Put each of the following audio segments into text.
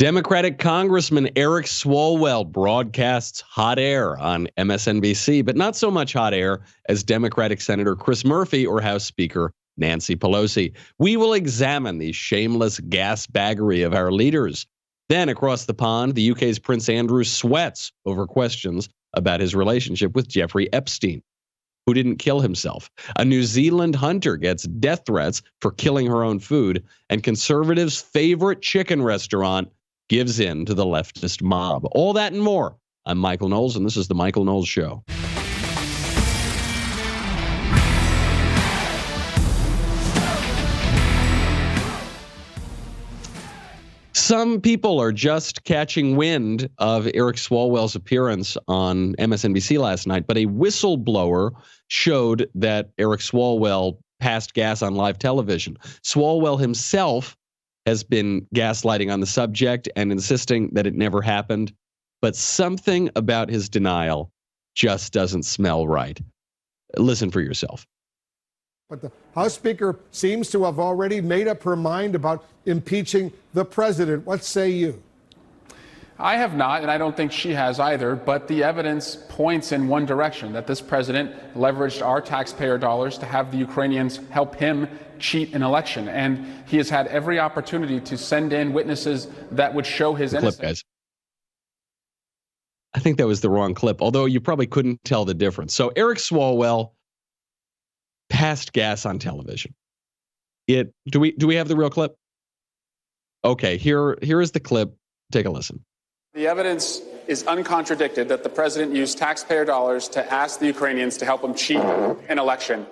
Democratic Congressman Eric Swalwell broadcasts hot air on MSNBC, but not so much hot air as Democratic Senator Chris Murphy or House Speaker Nancy Pelosi. We will examine the shameless gasbaggery of our leaders. Then across the pond, the UK's Prince Andrew sweats over questions about his relationship with Jeffrey Epstein, who didn't kill himself. A New Zealand hunter gets death threats for killing her own food, and conservatives' favorite chicken restaurant gives in to the leftist mob. All that and more. I'm Michael Knowles, and this is The Michael Knowles Show. Some people are just catching wind of Eric Swalwell's appearance on MSNBC last night, but a whistleblower showed that Eric Swalwell passed gas on live television. Swalwell himself has been gaslighting on the subject and insisting that it never happened, but something about his denial just doesn't smell right. Listen for yourself. But the House Speaker seems to have already made up her mind about impeaching the president. What say you? I have not, and I don't think she has either, but the evidence points in one direction, that this president leveraged our taxpayer dollars to have the Ukrainians help him cheat an election. And he has had every opportunity to send in witnesses that would show his innocence. Clip, guys. I think that was the wrong clip, although you probably couldn't tell the difference. So Eric Swalwell passed gas on television. Do we have the real clip? Okay, here is the clip. Take a listen. The evidence is uncontradicted that the president used taxpayer dollars to ask the Ukrainians to help him cheat an election.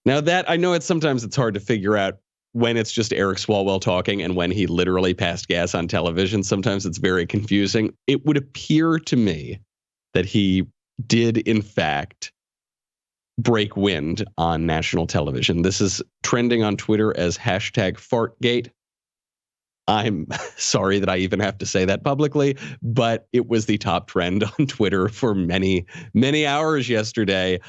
Now that I know sometimes it's hard to figure out when it's just Eric Swalwell talking and when he literally passed gas on television. Sometimes it's very confusing. It would appear to me that he did, in fact, break wind on national television. This is trending on Twitter as #Fartgate. I'm sorry that I even have to say that publicly, but it was the top trend on Twitter for many, many hours yesterday.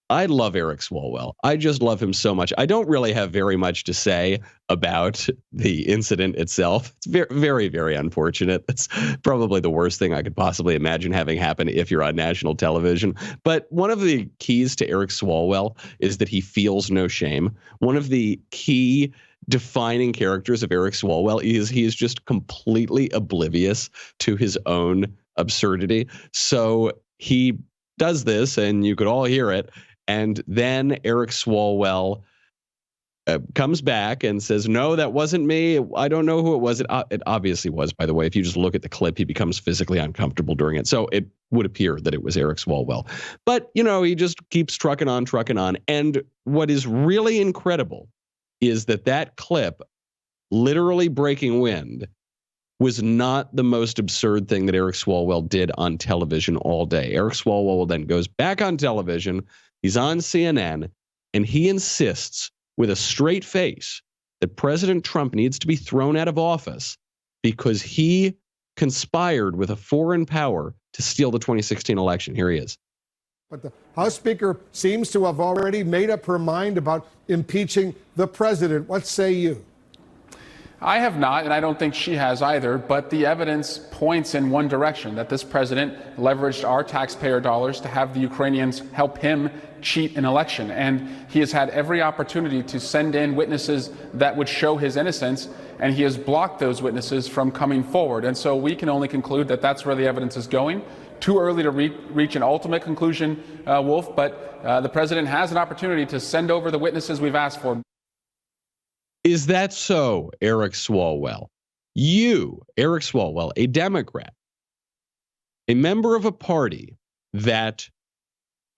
I love Eric Swalwell. I just love him so much. I don't really have very much to say about the incident itself. It's very, very, very unfortunate. It's probably the worst thing I could possibly imagine having happen if you're on national television. But one of the keys to Eric Swalwell is that he feels no shame. One of the key defining characters of Eric Swalwell is he is just completely oblivious to his own absurdity. So he does this, and you could all hear it. And then Eric Swalwell comes back and says, no, that wasn't me. I don't know who it was. It obviously was, by the way. If you just look at the clip, he becomes physically uncomfortable during it. So it would appear that it was Eric Swalwell. But, he just keeps trucking on. And what is really incredible is that clip, literally breaking wind, was not the most absurd thing that Eric Swalwell did on television all day. Eric Swalwell then goes back on television. He's on CNN, and he insists with a straight face that President Trump needs to be thrown out of office because he conspired with a foreign power to steal the 2016 election. Here he is. But the House Speaker seems to have already made up her mind about impeaching the president. What say you? I have not, and I don't think she has either, but the evidence points in one direction, that this president leveraged our taxpayer dollars to have the Ukrainians help him cheat an election. And he has had every opportunity to send in witnesses that would show his innocence, and he has blocked those witnesses from coming forward. And so we can only conclude that that's where the evidence is going. Too early to reach an ultimate conclusion, Wolf, but the president has an opportunity to send over the witnesses we've asked for. Is that so, Eric Swalwell? You, Eric Swalwell, a Democrat, a member of a party that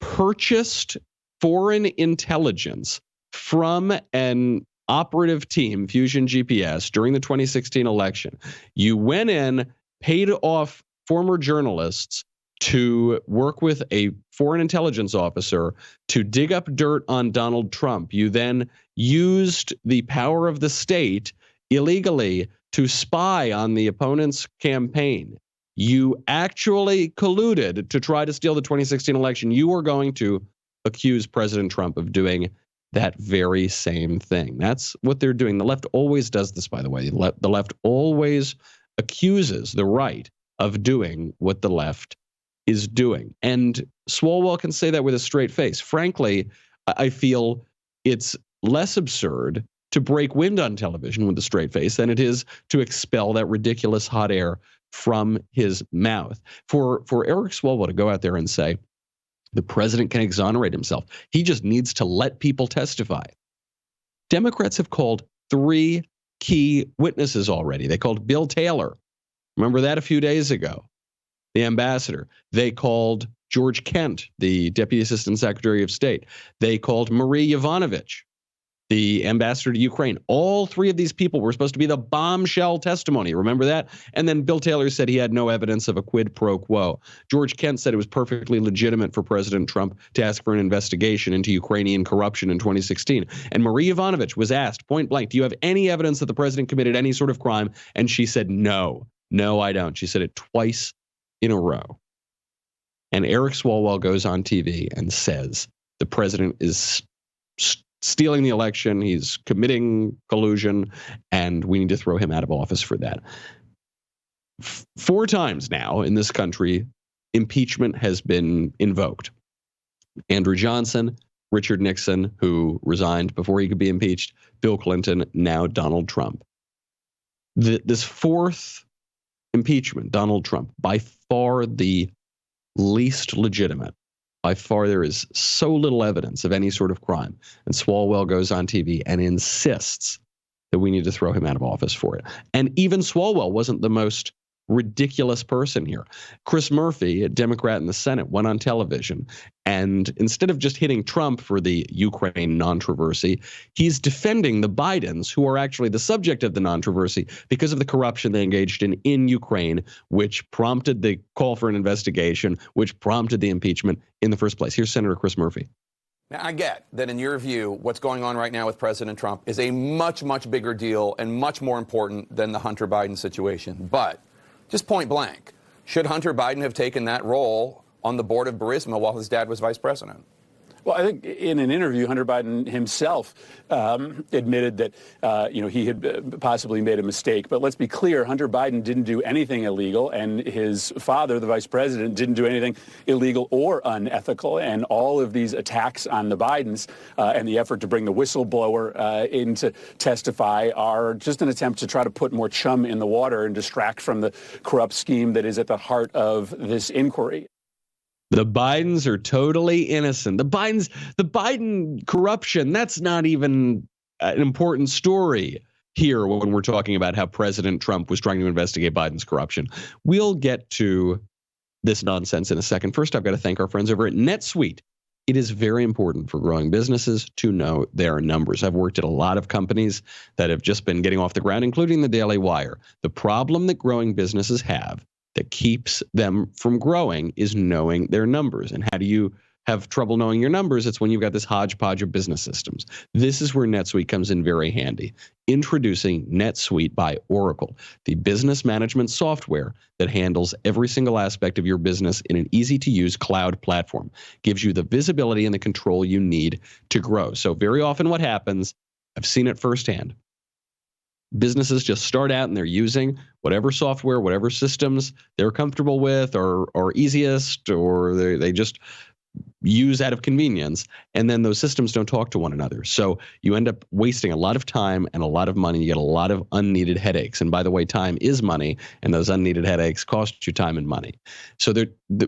purchased foreign intelligence from an operative team, Fusion GPS, during the 2016 election. You went in, paid off former journalists to work with a foreign intelligence officer to dig up dirt on Donald Trump. You then used the power of the state illegally to spy on the opponent's campaign. You actually colluded to try to steal the 2016 election. You are going to accuse President Trump of doing that very same thing. That's what they're doing. The left always does this, by the way. The left always accuses the right of doing what the left is doing. And Swalwell can say that with a straight face. Frankly, I feel it's less absurd to break wind on television with a straight face than it is to expel that ridiculous hot air from his mouth. For Eric Swalwell to go out there and say the president can exonerate himself, he just needs to let people testify. Democrats have called 3 key witnesses already. They called Bill Taylor. Remember that a few days ago, the ambassador. They called George Kent, the Deputy Assistant Secretary of State. They called Marie Yovanovitch, the ambassador to Ukraine. All 3 of these people were supposed to be the bombshell testimony. Remember that? And then Bill Taylor said he had no evidence of a quid pro quo. George Kent said it was perfectly legitimate for President Trump to ask for an investigation into Ukrainian corruption in 2016. And Marie Yovanovitch was asked point blank, do you have any evidence that the president committed any sort of crime? And she said, no, I don't. She said it twice in a row. And Eric Swalwell goes on TV and says the president is stealing the election, he's committing collusion, and we need to throw him out of office for that. 4 times now in this country, impeachment has been invoked. Andrew Johnson, Richard Nixon, who resigned before he could be impeached, Bill Clinton, now Donald Trump. This 4th impeachment, Donald Trump, by far the least legitimate. By far, there is so little evidence of any sort of crime. And Swalwell goes on TV and insists that we need to throw him out of office for it. And even Swalwell wasn't the most ridiculous person here. Chris Murphy, a Democrat in the Senate, went on television, and instead of just hitting Trump for the Ukraine controversy, he's defending the Bidens, who are actually the subject of the controversy because of the corruption they engaged in Ukraine, which prompted the call for an investigation, which prompted the impeachment in the first place. Here's Senator Chris Murphy. Now, I get that in your view, what's going on right now with President Trump is a much, much bigger deal and much more important than the Hunter Biden situation. But just point blank, should Hunter Biden have taken that role on the board of Burisma while his dad was vice president? Well, I think in an interview, Hunter Biden himself admitted that, he had possibly made a mistake. But let's be clear, Hunter Biden didn't do anything illegal, and his father, the vice president, didn't do anything illegal or unethical. And all of these attacks on the Bidens and the effort to bring the whistleblower in to testify are just an attempt to try to put more chum in the water and distract from the corrupt scheme that is at the heart of this inquiry. The Bidens are totally innocent. The Biden corruption, that's not even an important story here when we're talking about how President Trump was trying to investigate Biden's corruption. We'll get to this nonsense in a second. First, I've got to thank our friends over at NetSuite. It is very important for growing businesses to know their numbers. I've worked at a lot of companies that have just been getting off the ground, including the Daily Wire. The problem that growing businesses have that keeps them from growing is knowing their numbers. And how do you have trouble knowing your numbers? It's when you've got this hodgepodge of business systems. This is where NetSuite comes in very handy. Introducing NetSuite by Oracle, the business management software that handles every single aspect of your business in an easy-to-use cloud platform. Gives you the visibility and the control you need to grow. So very often what happens, I've seen it firsthand, businesses just start out and they're using whatever software, whatever systems they're comfortable with or easiest, or they just use out of convenience, and then those systems don't talk to one another. So you end up wasting a lot of time and a lot of money. You get a lot of unneeded headaches. And by the way, time is money, and those unneeded headaches cost you time and money. So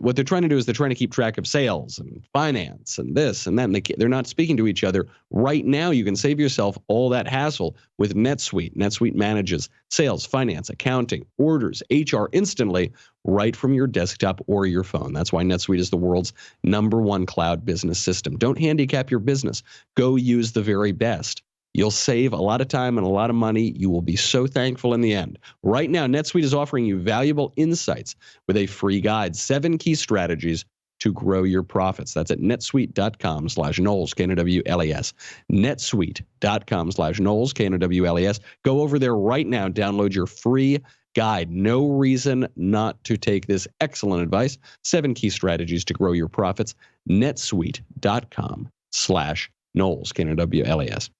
what they're trying to do is they're trying to keep track of sales and finance and this and that. And they're not speaking to each other. Right now, you can save yourself all that hassle with NetSuite. NetSuite manages sales, finance, accounting, orders, HR instantly, right from your desktop or your phone. That's why NetSuite is the world's #1 cloud business system. Don't handicap your business. Go use the very best. You'll save a lot of time and a lot of money. You will be so thankful in the end. Right now, NetSuite is offering you valuable insights with a free guide, 7 key strategies to grow your profits. That's at netsuite.com/Knowles, K-N-O-W-L-E-S. netsuite.com/Knowles, K-N-O-W-L-E-S. Go over there right now. Download your free guide. No reason not to take this excellent advice. 7 key strategies to grow your profits. netsuite.com/Knowles. Knowles, Knowles.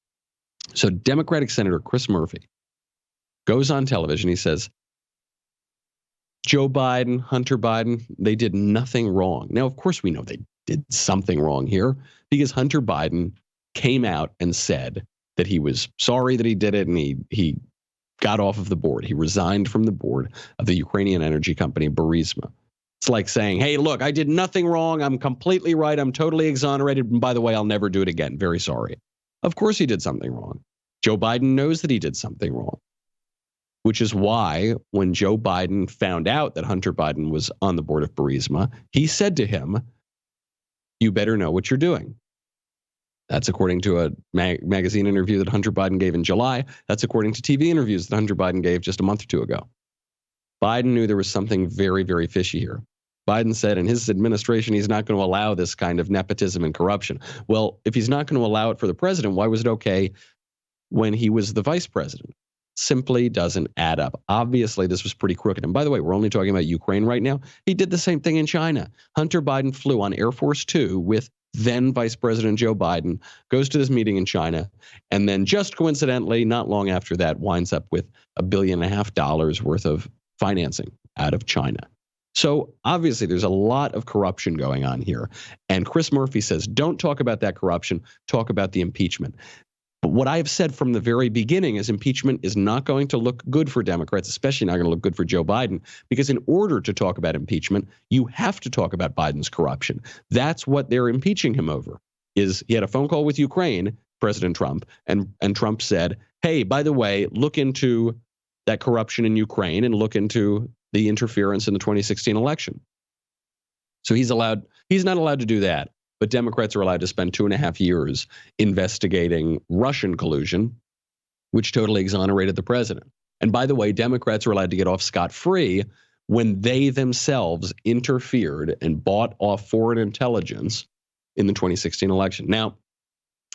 So Democratic Senator Chris Murphy goes on television. He says, Joe Biden, Hunter Biden, they did nothing wrong. Now, of course, we know they did something wrong here because Hunter Biden came out and said that he was sorry that he did it, and he got off of the board. He resigned from the board of the Ukrainian energy company Burisma. It's like saying, hey, look, I did nothing wrong. I'm completely right. I'm totally exonerated. And by the way, I'll never do it again. Very sorry. Of course he did something wrong. Joe Biden knows that he did something wrong, which is why when Joe Biden found out that Hunter Biden was on the board of Burisma, he said to him, you better know what you're doing. That's according to a magazine interview that Hunter Biden gave in July. That's according to TV interviews that Hunter Biden gave just a month or two ago. Biden knew there was something very, very fishy here. Biden said in his administration, he's not going to allow this kind of nepotism and corruption. Well, if he's not going to allow it for the president, why was it okay when he was the vice president? Simply doesn't add up. Obviously, this was pretty crooked. And by the way, we're only talking about Ukraine right now. He did the same thing in China. Hunter Biden flew on Air Force Two with then Vice President Joe Biden, goes to this meeting in China, and then just coincidentally, not long after that, winds up with $1.5 billion worth of financing out of China. So obviously, there's a lot of corruption going on here. And Chris Murphy says, don't talk about that corruption, talk about the impeachment. But what I have said from the very beginning is impeachment is not going to look good for Democrats, especially not going to look good for Joe Biden, because in order to talk about impeachment, you have to talk about Biden's corruption. That's what they're impeaching him over. Is he had a phone call with Ukraine, President Trump, and Trump said, hey, by the way, look into that corruption in Ukraine and look into the interference in the 2016 election. So he's not allowed to do that. But Democrats are allowed to spend 2.5 years investigating Russian collusion, which totally exonerated the president. And by the way, Democrats are allowed to get off scot-free when they themselves interfered and bought off foreign intelligence in the 2016 election. Now,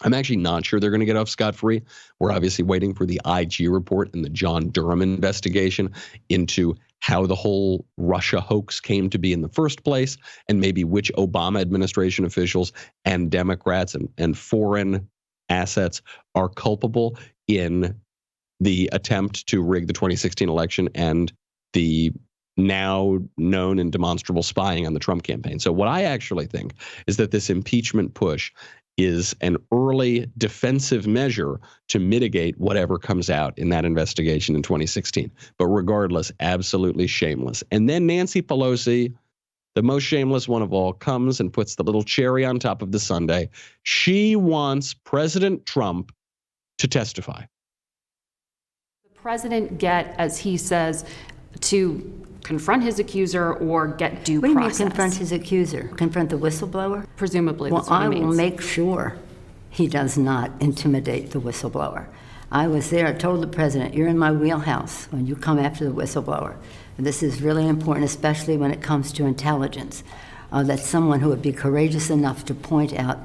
I'm actually not sure they're going to get off scot-free. We're obviously waiting for the IG report and the John Durham investigation into how the whole Russia hoax came to be in the first place, and maybe which Obama administration officials and Democrats and foreign assets are culpable in the attempt to rig the 2016 election and the now known and demonstrable spying on the Trump campaign. So what I actually think is that this impeachment push is an early defensive measure to mitigate whatever comes out in that investigation in 2016. But regardless, absolutely shameless. And then Nancy Pelosi, the most shameless one of all, comes and puts the little cherry on top of the sundae. She wants President Trump to testify. The president get, as he says, to confront his accuser or get due process. What do you mean confront his accuser? Confront the whistleblower? Presumably, well, that's what he means. I will make sure he does not intimidate the whistleblower. I was there, I told the president, you're in my wheelhouse when you come after the whistleblower. And this is really important, especially when it comes to intelligence, that someone who would be courageous enough to point out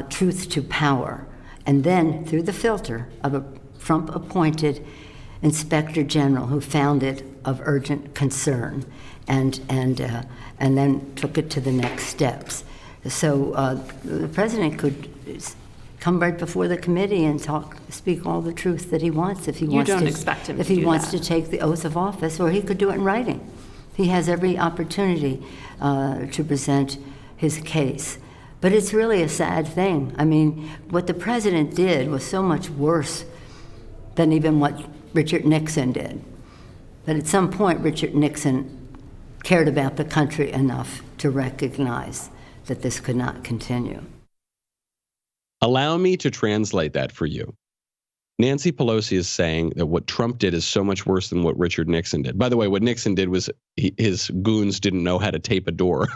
truth to power. And then, through the filter of a Trump-appointed inspector general who found it of urgent concern and then took it to the next steps. So the president could come right before the committee and speak all the truth that he wants if he wants to. You don't expect him to do that. If he wants to take the oath of office, or he could do it in writing. He has every opportunity to present his case. But it's really a sad thing. I mean, what the president did was so much worse than even what Richard Nixon did. But at some point, Richard Nixon cared about the country enough to recognize that this could not continue. Allow me to translate that for you. Nancy Pelosi is saying that what Trump did is so much worse than what Richard Nixon did. By the way, what Nixon did was his goons didn't know how to tape a door.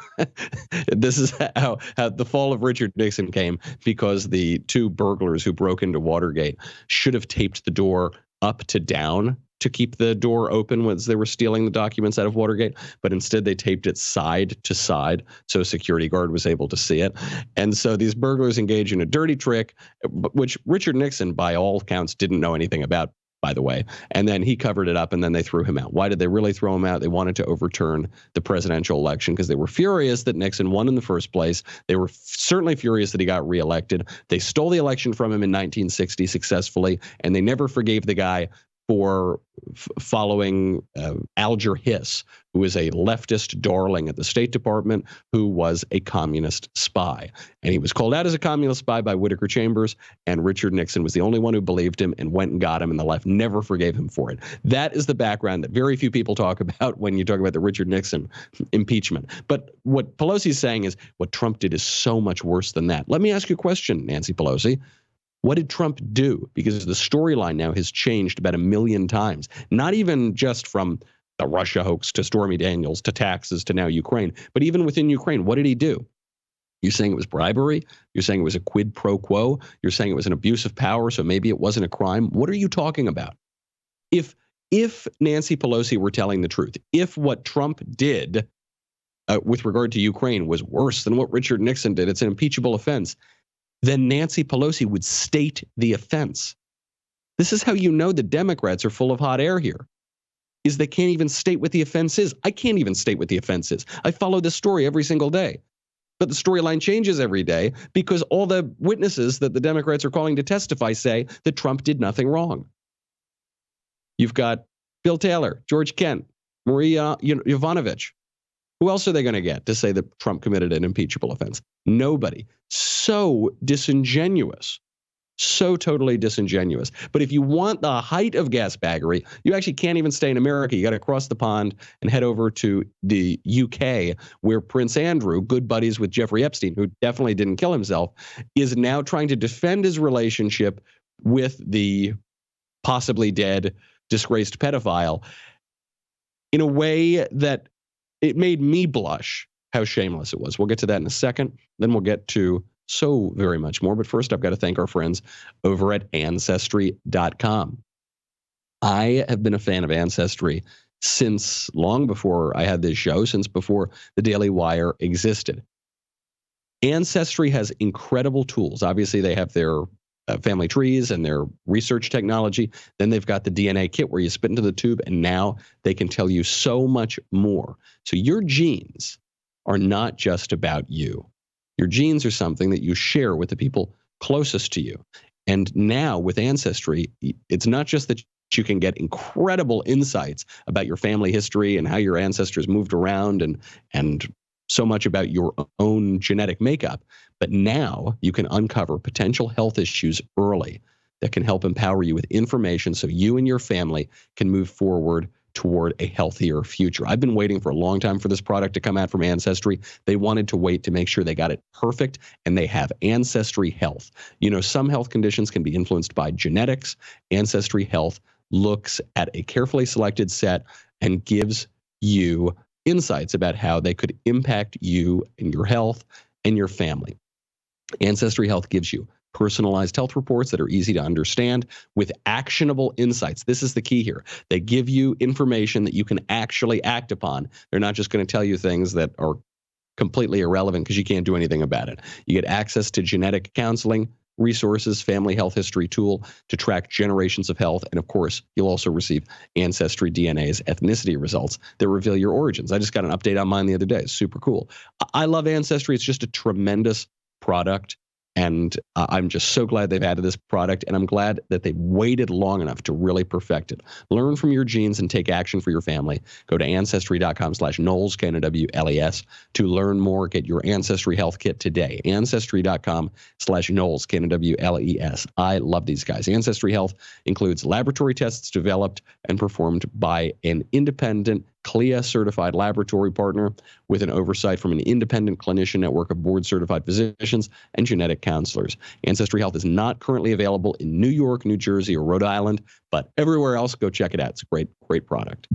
This is how the fall of Richard Nixon came, because the two burglars who broke into Watergate should have taped the door up to down to keep the door open as they were stealing the documents out of Watergate, but instead they taped it side to side so a security guard was able to see it. And so these burglars engage in a dirty trick, which Richard Nixon, by all accounts, didn't know anything about. by the way. And then he covered it up, and then they threw him out. Why did they really throw him out? They wanted to overturn the presidential election because they were furious that Nixon won in the first place. They were certainly furious that he got reelected. They stole the election from him in 1960 successfully, and they never forgave the guy for following Alger Hiss, who is a leftist darling at the State Department, who was a communist spy. And he was called out as a communist spy by Whittaker Chambers, and Richard Nixon was the only one who believed him and went and got him, and the left never forgave him for it. That is the background that very few people talk about when you talk about the Richard Nixon impeachment. But what Pelosi is saying is what Trump did is so much worse than that. Let me ask you a question, Nancy Pelosi. What did Trump do? Because the storyline now has changed about 1 million times, not even just from the Russia hoax to Stormy Daniels to taxes to now Ukraine, but even within Ukraine, what did he do? You're saying it was bribery? You're saying it was a quid pro quo? You're saying it was an abuse of power, so maybe it wasn't a crime? What are you talking about? If Nancy Pelosi were telling the truth, if what Trump did with regard to Ukraine was worse than what Richard Nixon did, it's an impeachable offense, then Nancy Pelosi would state the offense. This is how you know the Democrats are full of hot air here, is they can't even state what the offense is. I can't even state what the offense is. I follow this story every single day. But the storyline changes every day because all the witnesses that the Democrats are calling to testify say that Trump did nothing wrong. You've got Bill Taylor, George Kent, Maria Yovanovitch. Who else are they going to get to say that Trump committed an impeachable offense? Nobody. So disingenuous. So totally disingenuous. But if you want the height of gasbaggery, you actually can't even stay in America. You got to cross the pond and head over to the UK, where Prince Andrew, good buddies with Jeffrey Epstein, who definitely didn't kill himself, is now trying to defend his relationship with the possibly dead, disgraced pedophile in a way that it made me blush how shameless it was. We'll get to that in a second. Then we'll get to so very much more. But first, I've got to thank our friends over at Ancestry.com. I have been a fan of Ancestry since long before I had this show, since before the Daily Wire existed. Ancestry has incredible tools. Obviously, they have their family trees and their research technology. Then they've got the DNA kit where you spit into the tube, and now they can tell you so much more. So your genes are not just about you. Your genes are something that you share with the people closest to you. And now with Ancestry, it's not just that you can get incredible insights about your family history and how your ancestors moved around and so much about your own genetic makeup, but now you can uncover potential health issues early that can help empower you with information so you and your family can move forward toward a healthier future. I've been waiting for a long time for this product to come out from Ancestry. They wanted to wait to make sure they got it perfect, and they have Ancestry Health. You know, some health conditions can be influenced by genetics. Ancestry Health looks at a carefully selected set and gives you insights about how they could impact you and your health and your family. Ancestry Health gives you personalized health reports that are easy to understand with actionable insights. This is the key here. They give you information that you can actually act upon. They're not just going to tell you things that are completely irrelevant because you can't do anything about it. You get access to genetic counseling resources, family health history tool to track generations of health. And of course, you'll also receive Ancestry DNA's ethnicity results that reveal your origins. I just got an update on mine the other day. It's super cool. I love Ancestry. It's just a tremendous product. And I'm just so glad they've added this product, and I'm glad that they waited long enough to really perfect it. Learn from your genes and take action for your family. Go to Ancestry.com/Knowles, Knowles, to learn more. Get your Ancestry Health Kit today. Ancestry.com/Knowles, Knowles. I love these guys. Ancestry Health includes laboratory tests developed and performed by an independent CLIA-certified laboratory partner with an oversight from an independent clinician network of board-certified physicians and genetic counselors. Ancestry Health is not currently available in New York, New Jersey, or Rhode Island, but everywhere else, go check it out. It's a great, great product.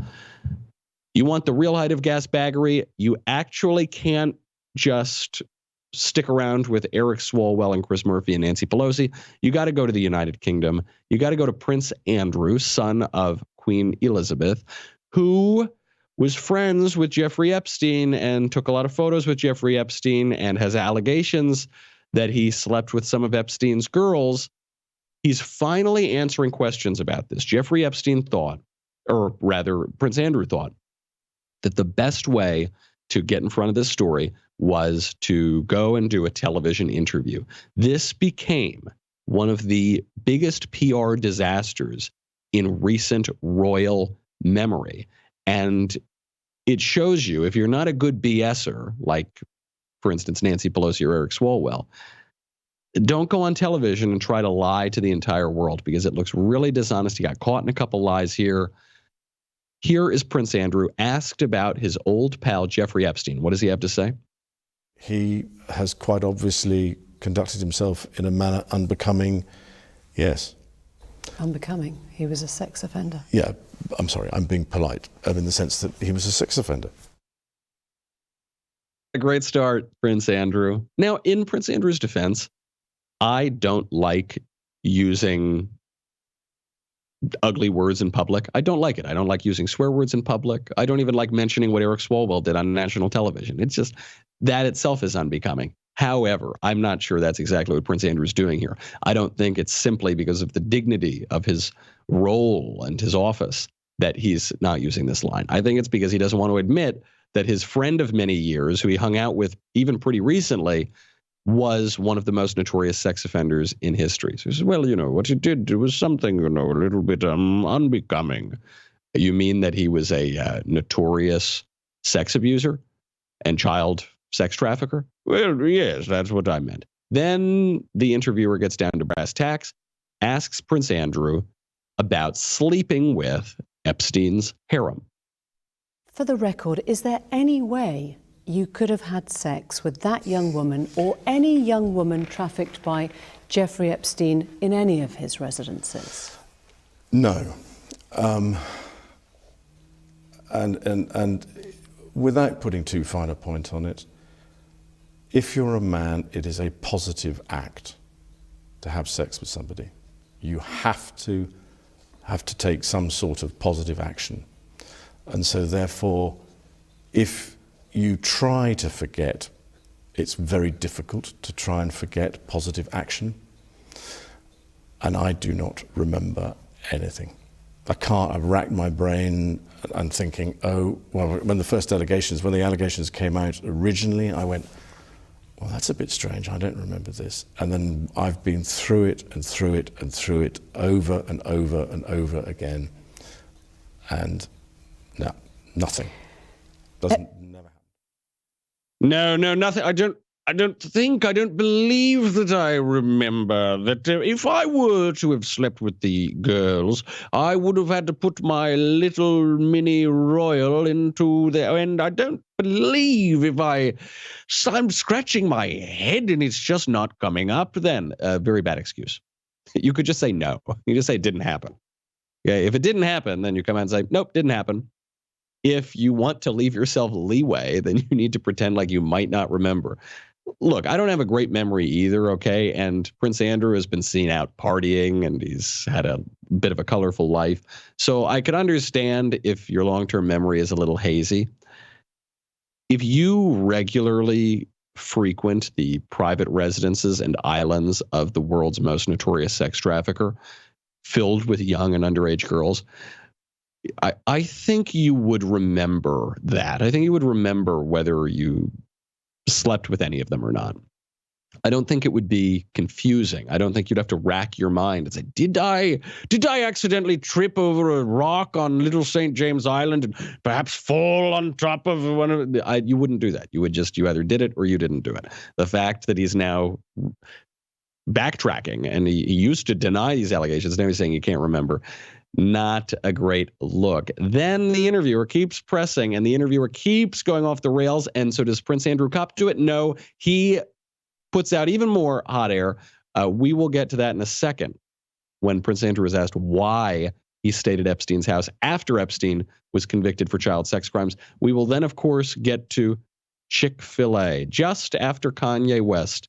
You want the real height of gasbaggery? You actually can't just stick around with Eric Swalwell and Chris Murphy and Nancy Pelosi. You got to go to the United Kingdom. You got to go to Prince Andrew, son of Queen Elizabeth, who was friends with Jeffrey Epstein and took a lot of photos with Jeffrey Epstein and has allegations that he slept with some of Epstein's girls. He's finally answering questions about this. Jeffrey Epstein thought, or rather, Prince Andrew thought, that the best way to get in front of this story was to go and do a television interview. This became one of the biggest PR disasters in recent royal memory. And it shows you, if you're not a good BSer, like, for instance, Nancy Pelosi or Eric Swalwell, don't go on television and try to lie to the entire world, because it looks really dishonest. He got caught in a couple lies here. Here is Prince Andrew asked about his old pal, Jeffrey Epstein. What does he have to say? He has quite obviously conducted himself in a manner unbecoming, yes. Unbecoming? He was a sex offender. Yeah, I'm sorry, I'm being polite, in the sense that he was a sex offender. A great start, Prince Andrew. Now, in Prince Andrew's defense, I don't like using ugly words in public. I don't like it. I don't like using swear words in public. I don't even like mentioning what Eric Swalwell did on national television. It's just, that itself is unbecoming. However, I'm not sure that's exactly what Prince Andrew's doing here. I don't think it's simply because of the dignity of his role and his office that he's not using this line. I think it's because he doesn't want to admit that his friend of many years, who he hung out with even pretty recently, was one of the most notorious sex offenders in history. So he says, well, what he did was something, a little bit unbecoming. You mean that he was a notorious sex abuser and child sex trafficker? Well, yes, that's what I meant. Then the interviewer gets down to brass tacks, asks Prince Andrew about sleeping with Epstein's harem. For the record, is there any way you could have had sex with that young woman or any young woman trafficked by Jeffrey Epstein in any of his residences? No. And without putting too fine a point on it, if you're a man, it is a positive act to have sex with somebody. You have to take some sort of positive action. And so therefore, if you try to forget, it's very difficult to try and forget positive action. And I do not remember anything. I've racked my brain and thinking, when the allegations came out originally, I went, well, that's a bit strange, I don't remember this. And then I've been through it and through it and through it over and over and over again. And no, nothing. Never happened. No, nothing. I don't believe that I remember that if I were to have slept with the girls, I would have had to put my little mini royal into there. And I don't believe I'm scratching my head and it's just not coming up then. Very bad excuse. You could just say no. You just say it didn't happen. Yeah, if it didn't happen, then you come out and say, nope, didn't happen. If you want to leave yourself leeway, then you need to pretend like you might not remember. Look, I don't have a great memory either, okay? And Prince Andrew has been seen out partying and he's had a bit of a colorful life. So I could understand if your long-term memory is a little hazy. If you regularly frequent the private residences and islands of the world's most notorious sex trafficker, filled with young and underage girls, I think you would remember that. I think you would remember whether you slept with any of them or not. I don't think it would be confusing. I don't think you'd have to rack your mind and say, did I accidentally trip over a rock on Little St. James Island and perhaps fall on top of one of the... You wouldn't do that. You either did it or you didn't do it. The fact that he's now backtracking and he used to deny these allegations, now he's saying he can't remember. Not a great look. Then the interviewer keeps pressing and the interviewer keeps going off the rails. And so does Prince Andrew cop to it? No, he puts out even more hot air. We will get to that in a second when Prince Andrew was asked why he stayed at Epstein's house after Epstein was convicted for child sex crimes. We will then, of course, get to Chick-fil-A. Just after Kanye West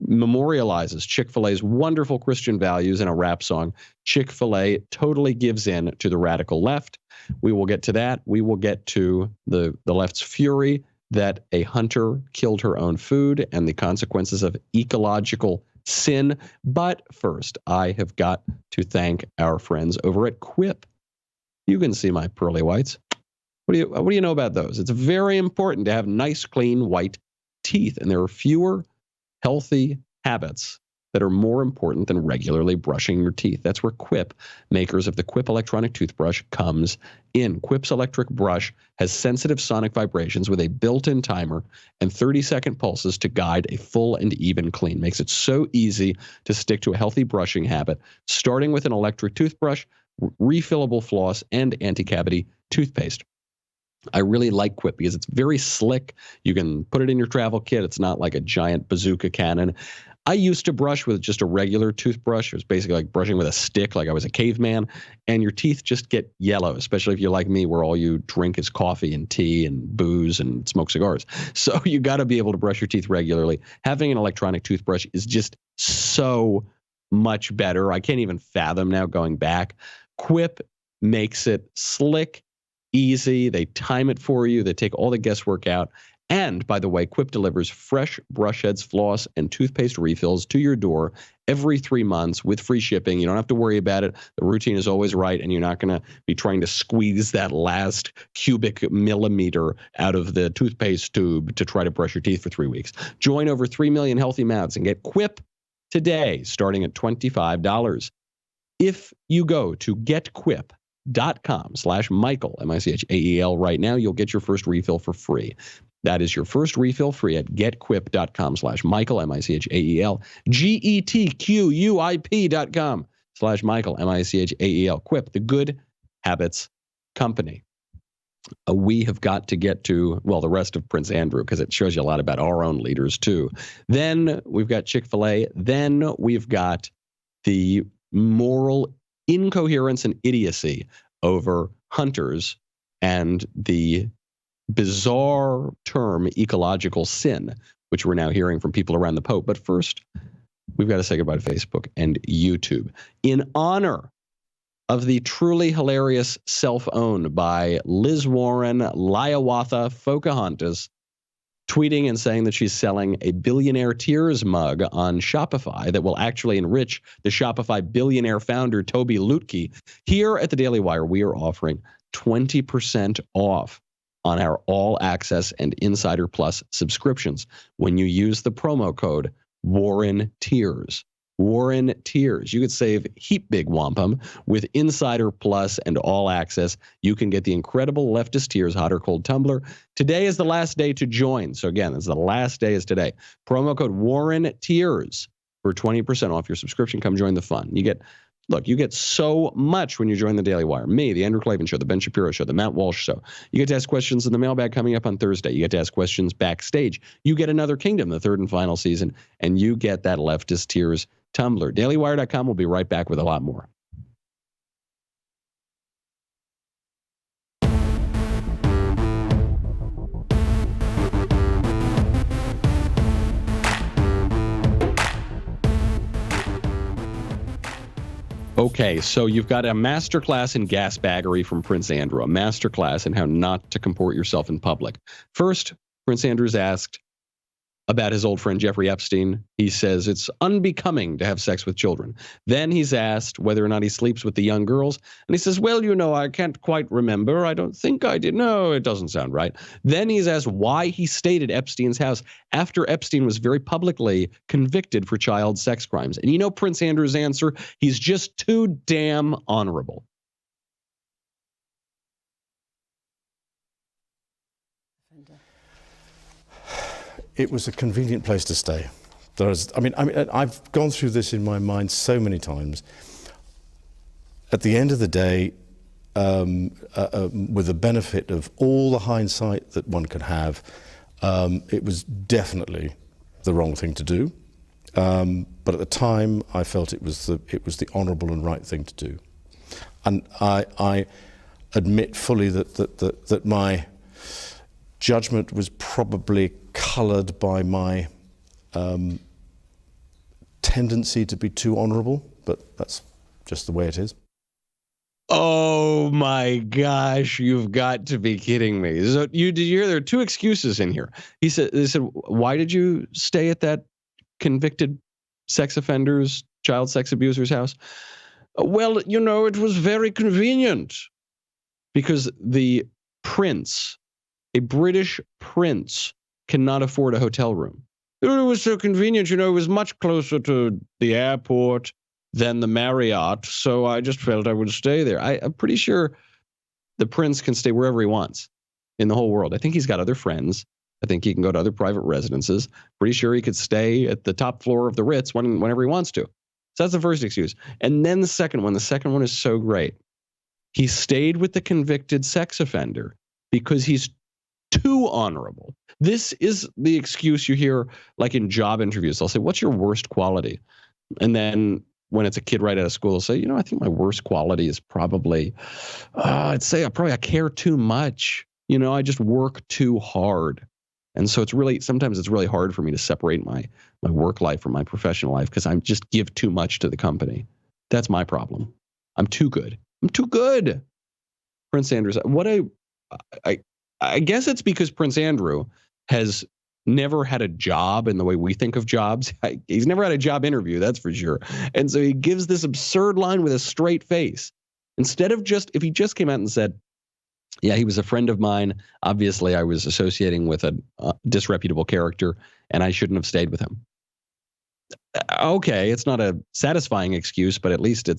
memorializes Chick-fil-A's wonderful Christian values in a rap song, Chick-fil-A totally gives in to the radical left. We will get to that. We will get to the left's fury that a hunter killed her own food and the consequences of ecological sin. But first, I have got to thank our friends over at Quip. You can see my pearly whites. What do you know about those? It's very important to have nice, clean, white teeth, and there are fewer healthy habits that are more important than regularly brushing your teeth. That's where Quip, makers of the Quip electronic toothbrush, comes in. Quip's electric brush has sensitive sonic vibrations with a built-in timer and 30-second pulses to guide a full and even clean. Makes it so easy to stick to a healthy brushing habit, starting with an electric toothbrush, refillable floss, and anti-cavity toothpaste. I really like Quip because it's very slick. You can put it in your travel kit. It's not like a giant bazooka cannon. I used to brush with just a regular toothbrush. It was basically like brushing with a stick, like I was a caveman. And your teeth just get yellow, especially if you're like me, where all you drink is coffee and tea and booze and smoke cigars. So you got to be able to brush your teeth regularly. Having an electronic toothbrush is just so much better. I can't even fathom now going back. Quip makes it slick, easy. They time it for you. They take all the guesswork out. And by the way, Quip delivers fresh brush heads, floss, and toothpaste refills to your door every 3 months with free shipping. You don't have to worry about it. The routine is always right, and you're not going to be trying to squeeze that last cubic millimeter out of the toothpaste tube to try to brush your teeth for 3 weeks. Join over 3 million healthy mouths and get Quip today, starting at $25. If you go to getquip.com/Michael, M-I-C-H-A-E-L right now, you'll get your first refill for free. That is your first refill free at getquip.com/Michael, M-I-C-H-A-E-L, getquip.com/Michael, M-I-C-H-A-E-L. Quip, the good habits company. We have got to get to, well, the rest of Prince Andrew, because it shows you a lot about our own leaders, too. Then we've got Chick-fil-A. Then we've got the moral incoherence and idiocy over hunters and the bizarre term ecological sin, which we're now hearing from people around the Pope. But first, we've got to say goodbye to Facebook and YouTube. In honor of the truly hilarious self-owned by Liz Warren, Liawatha, Pocahontas, tweeting and saying that she's selling a Billionaire Tears mug on Shopify that will actually enrich the Shopify billionaire founder, Toby Lutke. Here at the Daily Wire, we are offering 20% off on our All Access and Insider Plus subscriptions when you use the promo code Warren Tears. Warren Tears. You could save heap big wampum with Insider Plus and All Access. You can get the incredible Leftist Tears hot or cold tumbler. Today is the last day to join. So again, this is the last day is today. Promo code Warren Tears for 20% off your subscription. Come join the fun. You get so much when you join the Daily Wire. Me, the Andrew Klavan Show, the Ben Shapiro Show, the Matt Walsh Show. You get to ask questions in the mailbag coming up on Thursday. You get to ask questions backstage. You get Another Kingdom, the third and final season, and you get that Leftist Tears tumbler. DailyWire.com will be right back with a lot more. Okay, so you've got a masterclass in gasbaggery from Prince Andrew, a masterclass in how not to comport yourself in public. First, Prince Andrew's asked about his old friend Jeffrey Epstein. He says it's unbecoming to have sex with children. Then he's asked whether or not he sleeps with the young girls. And he says, well, I can't quite remember. I don't think I did. No, it doesn't sound right. Then he's asked why he stayed at Epstein's house after Epstein was very publicly convicted for child sex crimes. And Prince Andrew's answer? He's just too damn honorable. It was a convenient place to stay. I've gone through this in my mind so many times. At the end of the day, with the benefit of all the hindsight that one could have, it was definitely the wrong thing to do. But at the time, I felt it was the honourable and right thing to do. And I admit fully that my judgment was probably coloured by my tendency to be too honourable, but that's just the way it is. Oh my gosh, you've got to be kidding me. So did you hear there are two excuses in here? They said, why did you stay at that convicted sex offenders, child sex abusers' house? Well, you know, it was very convenient because the prince, a British prince, cannot afford a hotel room. It was so convenient, you know, it was much closer to the airport than the Marriott, so I just felt I would stay there. I'm pretty sure the prince can stay wherever he wants in the whole world. I think he's got other friends. I think he can go to other private residences. Pretty sure he could stay at the top floor of the Ritz whenever he wants to. So that's the first excuse. And then the second one is so great. He stayed with the convicted sex offender because he's too honorable. This is the excuse you hear like in job interviews. They'll say, what's your worst quality? And then when it's a kid right out of school, they'll say, you know, I think my worst quality is probably, I'd say I care too much. You know, I just work too hard. And so sometimes it's really hard for me to separate my work life from my professional life because I just give too much to the company. That's my problem. I'm too good. Prince Andrew's, I guess it's because Prince Andrew has never had a job in the way we think of jobs. He's never had a job interview, that's for sure. And so he gives this absurd line with a straight face. Instead of if he just came out and said, yeah, he was a friend of mine. Obviously, I was associating with a disreputable character, and I shouldn't have stayed with him. Okay, it's not a satisfying excuse, but at least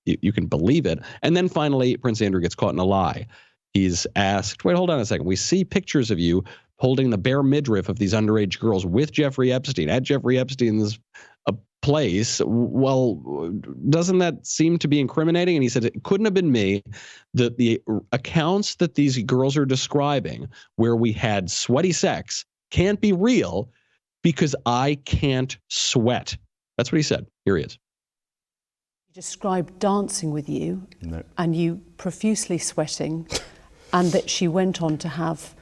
you can believe it. And then finally, Prince Andrew gets caught in a lie. He's asked, wait, hold on a second. We see pictures of you holding the bare midriff of these underage girls with Jeffrey Epstein at Jeffrey Epstein's place. Well, doesn't that seem to be incriminating? And he said, it couldn't have been me. The accounts that these girls are describing where we had sweaty sex can't be real because I can't sweat. That's what he said. Here he is. He described dancing with you and you profusely sweating and that she went on to have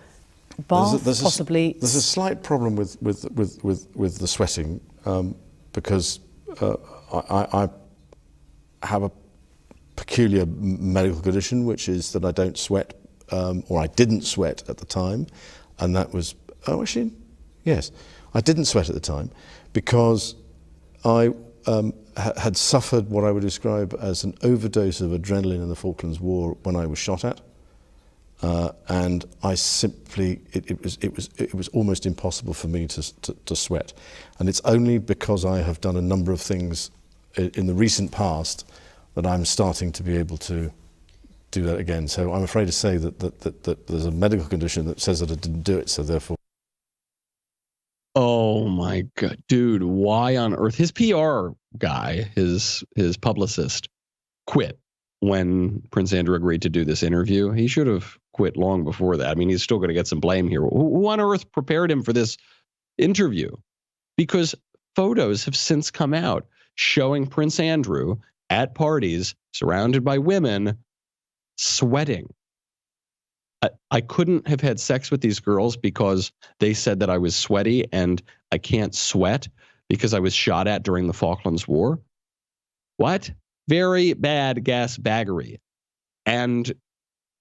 possibly. There's a slight problem with the sweating because I have a peculiar medical condition, which is that I don't sweat, or I didn't sweat at the time, and that was yes, I didn't sweat at the time because I had suffered what I would describe as an overdose of adrenaline in the Falklands War when I was shot at. And I simply, it was almost impossible for me to sweat. And it's only because I have done a number of things in the recent past that I'm starting to be able to do that again. So I'm afraid to say that there's a medical condition that says that I didn't do it, so therefore. Oh my God, dude, why on earth? His PR guy, his publicist, quit when Prince Andrew agreed to do this interview. He should have quit long before that. I mean, he's still going to get some blame here. Who on earth prepared him for this interview? Because photos have since come out showing Prince Andrew at parties surrounded by women sweating. I couldn't have had sex with these girls because they said that I was sweaty and I can't sweat because I was shot at during the Falklands War. What? Very bad gasbaggery. And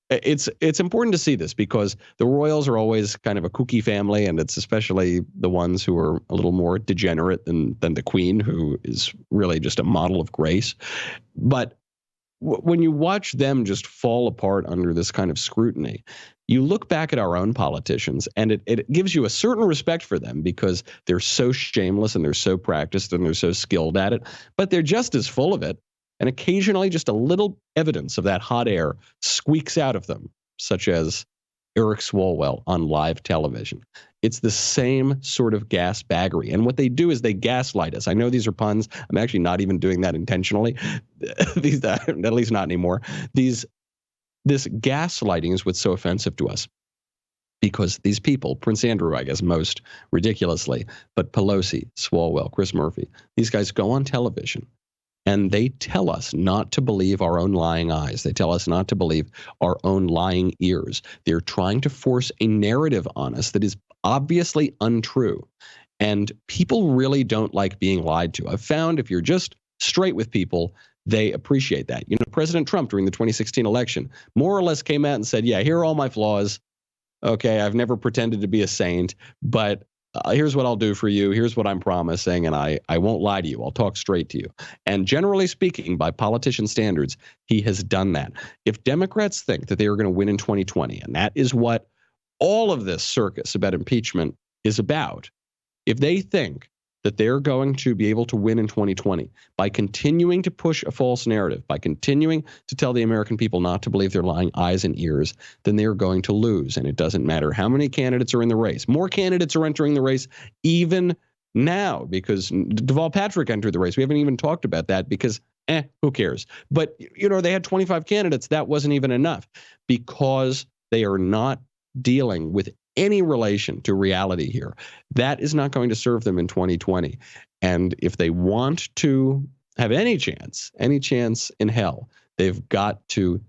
it's important to see this because the royals are always kind of a kooky family, and it's especially the ones who are a little more degenerate than the Queen, who is really just a model of grace. But when you watch them just fall apart under this kind of scrutiny, you look back at our own politicians and it gives you a certain respect for them because they're so shameless and they're so practiced and they're so skilled at it, but they're just as full of it. And occasionally just a little evidence of that hot air squeaks out of them, such as Eric Swalwell on live television. It's the same sort of gasbaggery. And what they do is they gaslight us. I know these are puns. I'm actually not even doing that intentionally. At least not anymore. This gaslighting is what's so offensive to us. Because these people, Prince Andrew, I guess, most ridiculously, but Pelosi, Swalwell, Chris Murphy, these guys go on television and they tell us not to believe our own lying eyes. They tell us not to believe our own lying ears. They're trying to force a narrative on us that is obviously untrue. And people really don't like being lied to. I've found if you're just straight with people, they appreciate that. You know, President Trump during the 2016 election more or less came out and said, yeah, here are all my flaws. Okay, I've never pretended to be a saint, but here's what I'll do for you. Here's what I'm promising. And I won't lie to you. I'll talk straight to you. And generally speaking, by politician standards, he has done that. If Democrats think that they are going to win in 2020, and that is what all of this circus about impeachment is about, if they think that they're going to be able to win in 2020 by continuing to push a false narrative, by continuing to tell the American people not to believe their lying eyes and ears, then they're going to lose. And it doesn't matter how many candidates are in the race. More candidates are entering the race even now because Deval Patrick entered the race. We haven't even talked about that because, who cares? But, they had 25 candidates. That wasn't even enough because they are not dealing with any relation to reality here. That is not going to serve them in 2020. And if they want to have any chance in hell, they've got to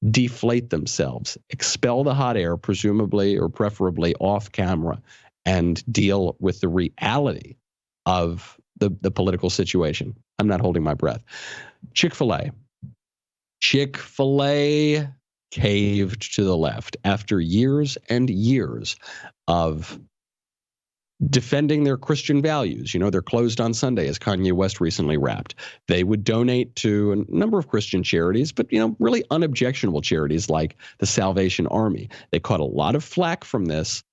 deflate themselves, expel the hot air, presumably or preferably off camera, and deal with the reality of the political situation. I'm not holding my breath. Chick-fil-A caved to the left after years and years of defending their Christian values. They're closed on Sunday, as Kanye West recently rapped. They would donate to a number of Christian charities, but, really unobjectionable charities like the Salvation Army. They caught a lot of flack from the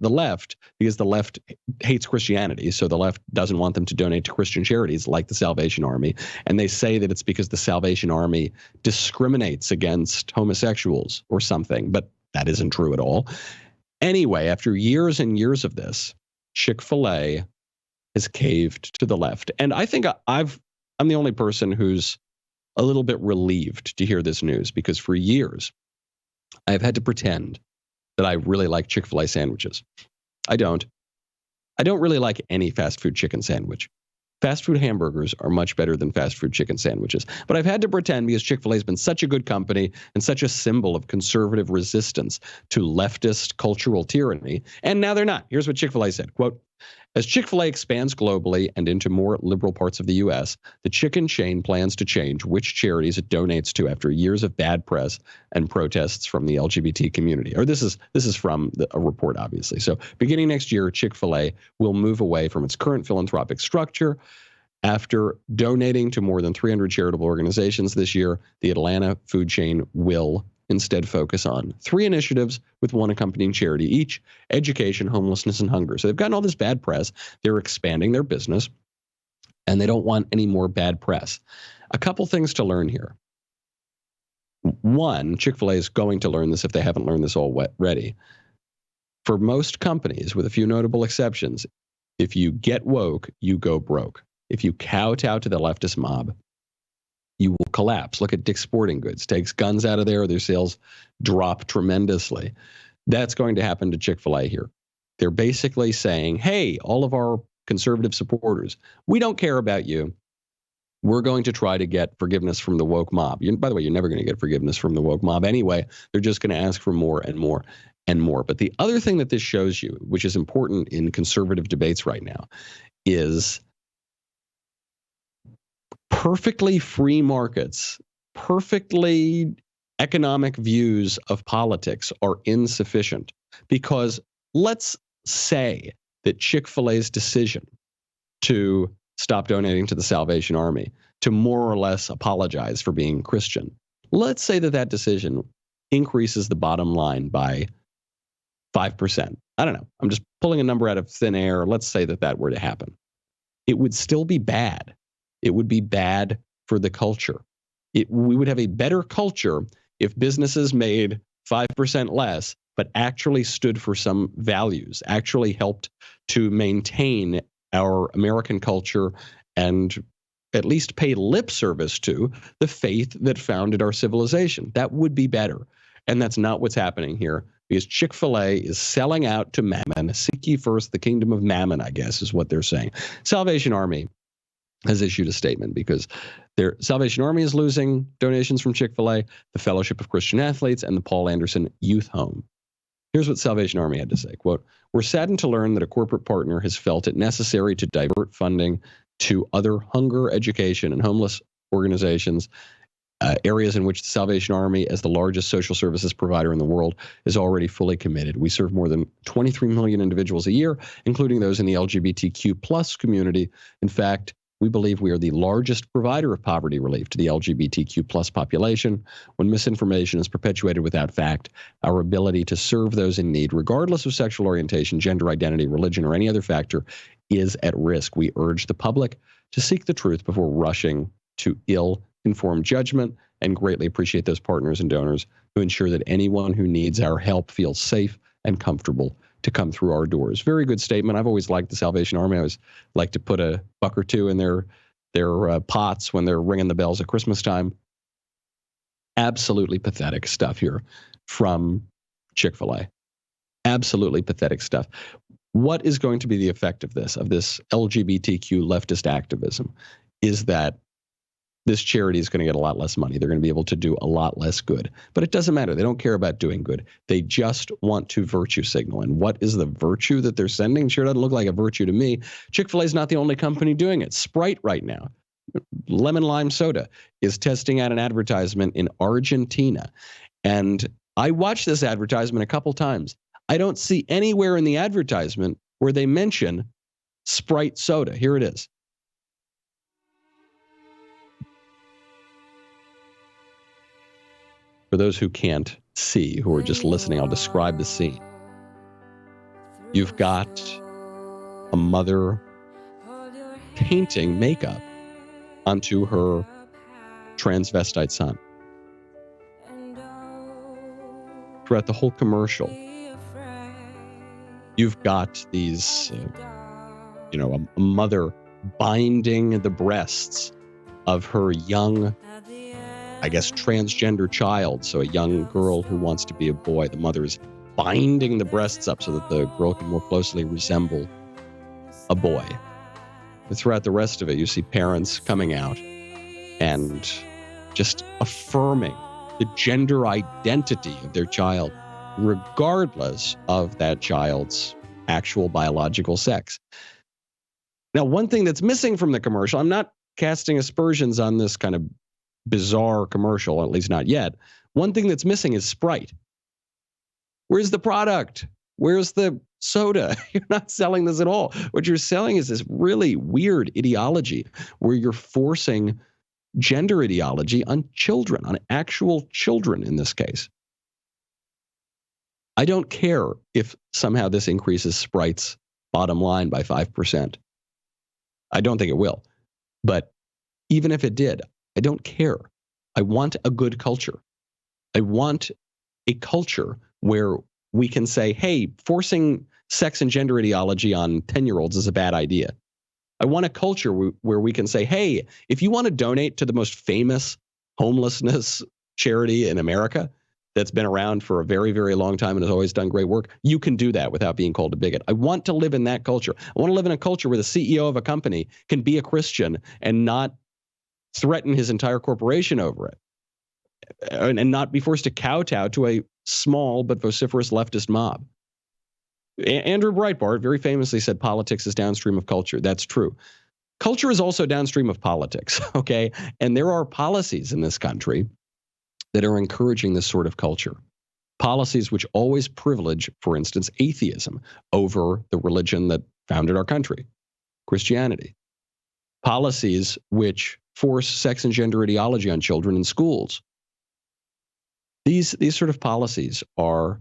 left because the left hates Christianity. So the left doesn't want them to donate to Christian charities like the Salvation Army. And they say that it's because the Salvation Army discriminates against homosexuals or something, but that isn't true at all. Anyway, after years and years of this, Chick-fil-A has caved to the left. And I think I'm the only person who's a little bit relieved to hear this news because for years I've had to pretend that I really like Chick-fil-A sandwiches. I don't really like any fast food chicken sandwich. Fast food hamburgers are much better than fast food chicken sandwiches. But I've had to pretend because Chick-fil-A has been such a good company and such a symbol of conservative resistance to leftist cultural tyranny. And now they're not. Here's what Chick-fil-A said, quote, "As Chick-fil-A expands globally and into more liberal parts of the U.S., the chicken chain plans to change which charities it donates to after years of bad press and protests from the LGBT community." Or this is from a report, obviously. So beginning next year, Chick-fil-A will move away from its current philanthropic structure. After donating to more than 300 charitable organizations this year, the Atlanta food chain will instead focus on 3 initiatives with 1 accompanying charity each: education, homelessness, and hunger. So they've gotten all this bad press. They're expanding their business, and they don't want any more bad press. A couple things to learn here. One, Chick-fil-A is going to learn this if they haven't learned this already. For most companies, with a few notable exceptions, if you get woke, you go broke. If you kowtow to the leftist mob, you will collapse. Look at Dick's Sporting Goods. Takes guns out of there. Their sales drop tremendously. That's going to happen to Chick-fil-A here. They're basically saying, hey, all of our conservative supporters, we don't care about you. We're going to try to get forgiveness from the woke mob. By the way, you're never going to get forgiveness from the woke mob anyway. They're just going to ask for more and more and more. But the other thing that this shows you, which is important in conservative debates right now, is perfectly free markets, perfectly economic views of politics are insufficient. Because let's say that Chick-fil-A's decision to stop donating to the Salvation Army, to more or less apologize for being Christian, let's say that decision increases the bottom line by 5%. I don't know. I'm just pulling a number out of thin air. Let's say that were to happen. It would still be bad. It would be bad for the culture. We would have a better culture if businesses made 5% less, but actually stood for some values, actually helped to maintain our American culture and at least pay lip service to the faith that founded our civilization. That would be better. And that's not what's happening here, because Chick-fil-A is selling out to Mammon. Seek ye first the kingdom of Mammon, I guess, is what they're saying. Salvation Army has issued a statement because their Salvation Army is losing donations from Chick-fil-A, the Fellowship of Christian Athletes, and the Paul Anderson Youth Home. Here's what Salvation Army had to say, quote, "We're saddened to learn that a corporate partner has felt it necessary to divert funding to other hunger, education, and homeless organizations areas in which the Salvation Army, as the largest social services provider in the world, is already fully committed. We serve more than 23 million individuals a year, including those in the LGBTQ plus community. In fact, we believe we are the largest provider of poverty relief to the LGBTQ plus population. When misinformation is perpetuated without fact, our ability to serve those in need, regardless of sexual orientation, gender identity, religion, or any other factor, is at risk. We urge the public to seek the truth before rushing to ill-informed judgment, and greatly appreciate those partners and donors who ensure that anyone who needs our help feels safe and comfortable to come through our doors. Very good statement. I've always liked the Salvation Army. I always like to put a buck or two in their pots when they're ringing the bells at Christmas time. Absolutely pathetic stuff here from Chick-fil-A. Absolutely pathetic stuff. What is going to be the effect of this LGBTQ leftist activism is that this charity is going to get a lot less money. They're going to be able to do a lot less good. But it doesn't matter. They don't care about doing good. They just want to virtue signal. And what is the virtue that they're sending? Sure doesn't look like a virtue to me. Chick-fil-A is not the only company doing it. Sprite right now, lemon lime soda, is testing out an advertisement in Argentina. And I watched this advertisement a couple times. I don't see anywhere in the advertisement where they mention Sprite soda. Here it is. For those who can't see, who are just listening, I'll describe the scene. You've got a mother painting makeup onto her transvestite son. Throughout the whole commercial, you've got these, a mother binding the breasts of her young, I guess, transgender child. So a young girl who wants to be a boy. The mother is binding the breasts up so that the girl can more closely resemble a boy. But throughout the rest of it, you see parents coming out and just affirming the gender identity of their child, regardless of that child's actual biological sex. Now, one thing that's missing from the commercial, I'm not casting aspersions on this kind of bizarre commercial, at least not yet. One thing that's missing is Sprite. Where's the product? Where's the soda? You're not selling this at all. What you're selling is this really weird ideology where you're forcing gender ideology on children, on actual children in this case. I don't care if somehow this increases Sprite's bottom line by 5%. I don't think it will. But even if it did, I don't care. I want a good culture. I want a culture where we can say, hey, forcing sex and gender ideology on 10-year-olds is a bad idea. I want a culture where we can say, hey, if you want to donate to the most famous homelessness charity in America that's been around for a very, very long time and has always done great work, you can do that without being called a bigot. I want to live in that culture. I want to live in a culture where the CEO of a company can be a Christian and not threaten his entire corporation over it, and not be forced to kowtow to a small but vociferous leftist mob. Andrew Breitbart very famously said politics is downstream of culture. That's true. Culture is also downstream of politics, okay? And there are policies in this country that are encouraging this sort of culture. Policies which always privilege, for instance, atheism over the religion that founded our country, Christianity. Policies which force sex and gender ideology on children in schools. These sort of policies are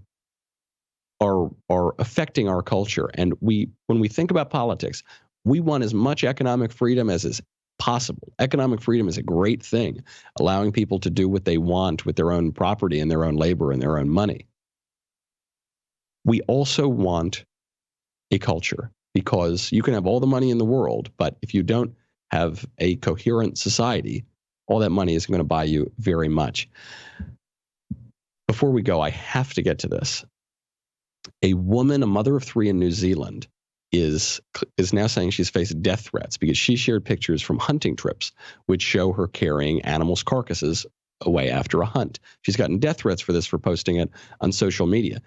affecting our culture. And when we think about politics, we want as much economic freedom as is possible. Economic freedom is a great thing, allowing people to do what they want with their own property and their own labor and their own money. We also want a culture, because you can have all the money in the world, but if you don't have a coherent society, all that money isn't going to buy you very much. Before we go, I have to get to this. A woman, a mother of 3 in New Zealand, is now saying she's faced death threats because she shared pictures from hunting trips which show her carrying animals' carcasses away after a hunt. She's gotten death threats for this, for posting it on social media.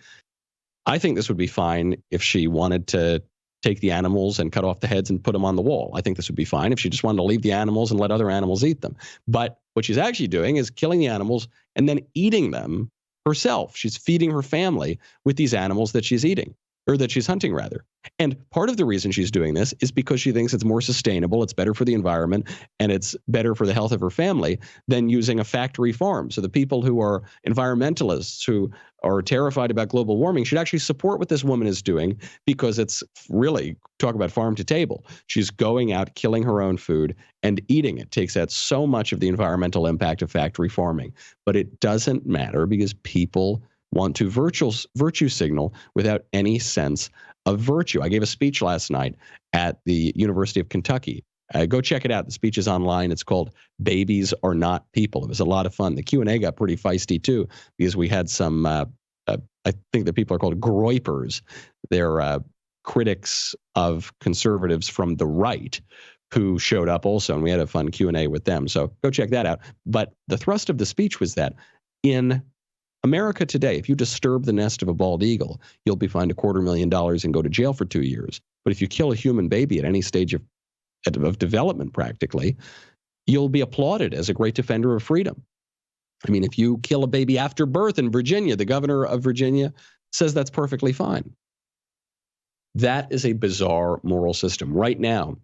I think this would be fine if she wanted to take the animals and cut off the heads and put them on the wall. I think this would be fine if she just wanted to leave the animals and let other animals eat them. But what she's actually doing is killing the animals and then eating them herself. She's feeding her family with these animals that she's eating, or that she's hunting rather. And part of the reason she's doing this is because she thinks it's more sustainable, it's better for the environment, and it's better for the health of her family than using a factory farm. So the people who are environmentalists, who are terrified about global warming, should actually support what this woman is doing, because it's really, talk about farm to table. She's going out, killing her own food and eating it. Takes out so much of the environmental impact of factory farming. But it doesn't matter, because people want to virtue signal without any sense of virtue. I gave a speech last night at the University of Kentucky. Go check it out. The speech is online. It's called "Babies Are Not People." It was a lot of fun. The Q&A got pretty feisty too, because we had some, I think the people are called groypers. They're critics of conservatives from the right who showed up also, and we had a fun Q&A with them. So go check that out. But the thrust of the speech was that in America today, if you disturb the nest of a bald eagle, you'll be fined $250,000 and go to jail for 2 years. But if you kill a human baby at any stage of development, practically, you'll be applauded as a great defender of freedom. I mean, if you kill a baby after birth in Virginia, the governor of Virginia says that's perfectly fine. That is a bizarre moral system. Right now,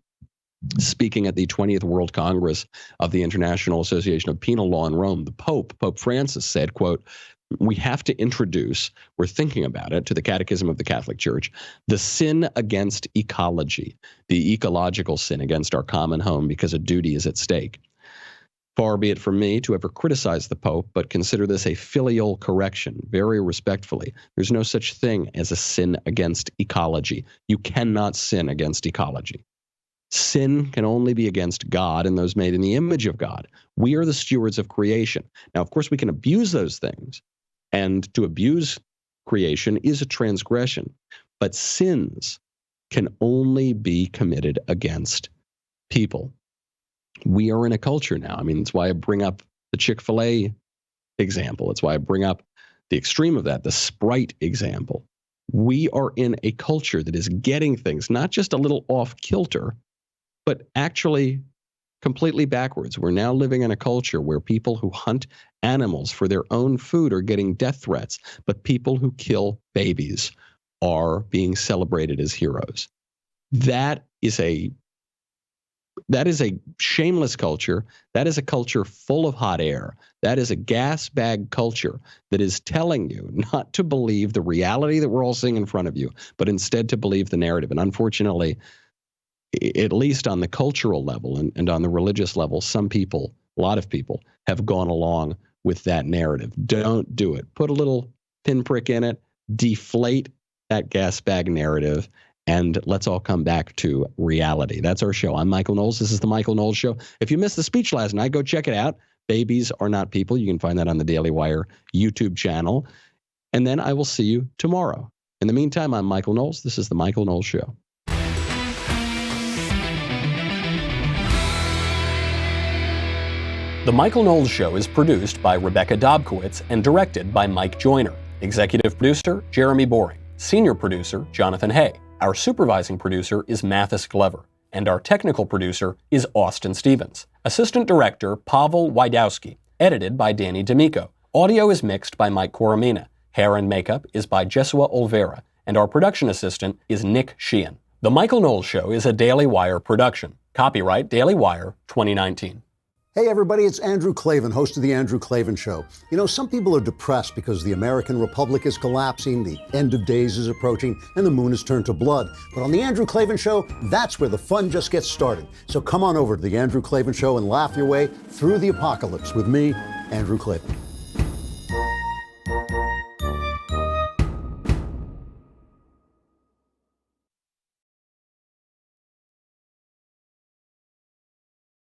speaking at the 20th World Congress of the International Association of Penal Law in Rome, the Pope Francis said, quote, "We have to introduce, we're thinking about it, to the Catechism of the Catholic Church, the sin against ecology, the ecological sin against our common home, because a duty is at stake. Far be it from me to ever criticize the Pope, but consider this a filial correction, very respectfully. There's no such thing as a sin against ecology. You cannot sin against ecology. Sin can only be against God and those made in the image of God. We are the stewards of creation. Now, of course, we can abuse those things, and to abuse creation is a transgression. But sins can only be committed against people. We are in a culture now. I mean, that's why I bring up the Chick-fil-A example. It's why I bring up the extreme of that, the Sprite example. We are in a culture that is getting things not just a little off kilter, but actually completely backwards. We're now living in a culture where people who hunt animals for their own food are getting death threats, but people who kill babies are being celebrated as heroes. That is a shameless culture. That is a culture full of hot air. That is a gas bag culture that is telling you not to believe the reality that we're all seeing in front of you, but instead to believe the narrative. And unfortunately, at least on the cultural level and on the religious level, some people, a lot of people, have gone along with that narrative. Don't do it. Put a little pinprick in it, deflate that gas bag narrative, and let's all come back to reality. That's our show. I'm Michael Knowles. This is The Michael Knowles Show. If you missed the speech last night, go check it out. Babies Are Not People. You can find that on the Daily Wire YouTube channel. And then I will see you tomorrow. In the meantime, I'm Michael Knowles. This is The Michael Knowles Show. The Michael Knowles Show is produced by Rebecca Dobkowitz and directed by Mike Joyner. Executive producer, Jeremy Boring. Senior producer, Jonathan Hay. Our supervising producer is Mathis Glover. And our technical producer is Austin Stevens. Assistant director, Pavel Wydowski. Edited by Danny D'Amico. Audio is mixed by Mike Coromina. Hair and makeup is by Jesua Olvera. And our production assistant is Nick Sheehan. The Michael Knowles Show is a Daily Wire production. Copyright Daily Wire 2019. Hey everybody, it's Andrew Klavan, host of The Andrew Klavan Show. You know, some people are depressed because the American Republic is collapsing, the end of days is approaching, and the moon has turned to blood. But on The Andrew Klavan Show, that's where the fun just gets started. So come on over to The Andrew Klavan Show and laugh your way through the apocalypse with me, Andrew Klavan.